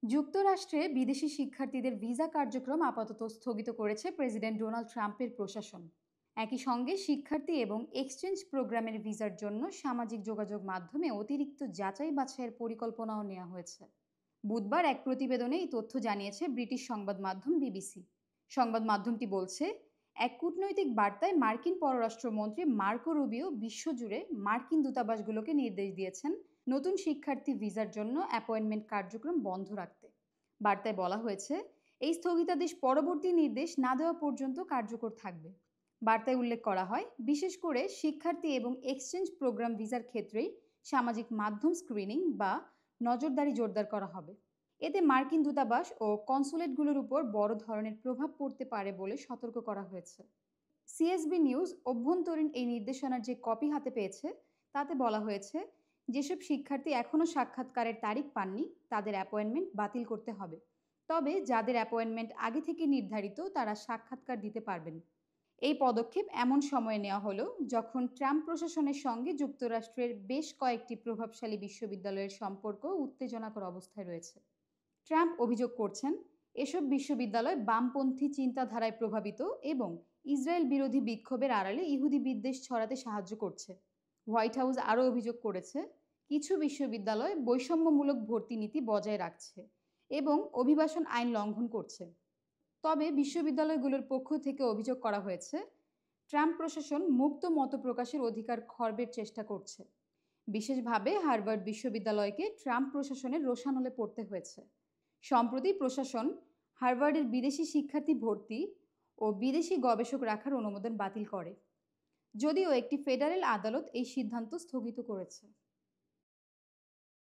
যুক্তরাষ্ট্রে বিদেশি শিক্ষার্থীদের ভিসা কার্যক্রম আপাতত স্থগিত করেছে প্রেসিডেন্ট ডোনাল্ড ট্রাম্পের প্রশাসন। একই সঙ্গে শিক্ষার্থী এবং এক্সচেঞ্জ প্রোগ্রামের ভিসার জন্য সামাজিক যোগাযোগ মাধ্যমে অতিরিক্ত যাচাই বাছাইয়ের পরিকল্পনাও নেওয়া হয়েছে। বুধবার এক প্রতিবেদনে এই তথ্য জানিয়েছে ব্রিটিশ সংবাদ মাধ্যম বিবিসি। সংবাদ মাধ্যমটি বলছে, এক কূটনৈতিক বার্তায় মার্কিন পররাষ্ট্রমন্ত্রী মার্কো রুবিও বিশ্বজুড়ে মার্কিন দূতাবাসগুলোকে নির্দেশ দিয়েছেন নতুন শিক্ষার্থী ভিসার জন্য অ্যাপয়েন্টমেন্ট কার্যক্রম বন্ধ রাখতে। বার্তায় বলা হয়েছে, এই স্থগিতাদেশ পরবর্তী নির্দেশ না দেওয়া পর্যন্ত কার্যকর থাকবে। বার্তায় উল্লেখ করা হয়, বিশেষ করে শিক্ষার্থী এবং এক্সচেঞ্জ প্রোগ্রাম ভিসার ক্ষেত্রেই সামাজিক মাধ্যম স্ক্রিনিং বা নজরদারি জোরদার করা হবে। এতে মার্কিন দূতাবাস ও কনসুলেটগুলোর উপর বড় ধরনের প্রভাব পড়তে পারে বলে সতর্ক করা হয়েছে। সিএসবি নিউজ অভ্যন্তরীণ এই নির্দেশনার যে কপি হাতে পেয়েছে, তাতে বলা হয়েছে, যেসব শিক্ষার্থী এখনও সাক্ষাৎকারের তারিখ পাননি তাদের অ্যাপয়েন্টমেন্ট বাতিল করতে হবে। তবে যাদের অ্যাপয়েন্টমেন্ট আগে থেকে নির্ধারিত তারা সাক্ষাৎকার দিতে পারবেন। এই পদক্ষেপ এমন সময়ে নেওয়া হলো যখন ট্রাম্প প্রশাসনের সঙ্গে যুক্তরাষ্ট্রের বেশ কয়েকটি প্রভাবশালী বিশ্ববিদ্যালয়ের সম্পর্ক উত্তেজনাকর অবস্থায় রয়েছে। ট্রাম্প অভিযোগ করছেন, এসব বিশ্ববিদ্যালয় বামপন্থী চিন্তাধারায় প্রভাবিত এবং ইসরায়েল বিরোধী বিক্ষোভের আড়ালে ইহুদি বিদ্বেষ ছড়াতে সাহায্য করছে। হোয়াইট হাউস আরও অভিযোগ করেছে, কিছু বিশ্ববিদ্যালয় বৈষম্যমূলক ভর্তি নীতি বজায় রাখছে এবং অভিবাসন আইন লঙ্ঘন করছে। তবে বিশ্ববিদ্যালয়গুলোর পক্ষ থেকে অভিযোগ করা হয়েছে, ট্রাম্প প্রশাসন মুক্ত মত প্রকাশের অধিকার খর্বের চেষ্টা করছে। বিশেষভাবে হার্ভার্ড বিশ্ববিদ্যালয়কে ট্রাম্প প্রশাসনের রোষানলে পড়তে হয়েছে। সম্প্রতি প্রশাসন হার্ভার্ডের বিদেশি শিক্ষার্থী ভর্তি ও বিদেশি গবেষক রাখার অনুমোদন বাতিল করে, যদিও একটি ফেডারেল আদালত এই সিদ্ধান্ত স্থগিত করেছে।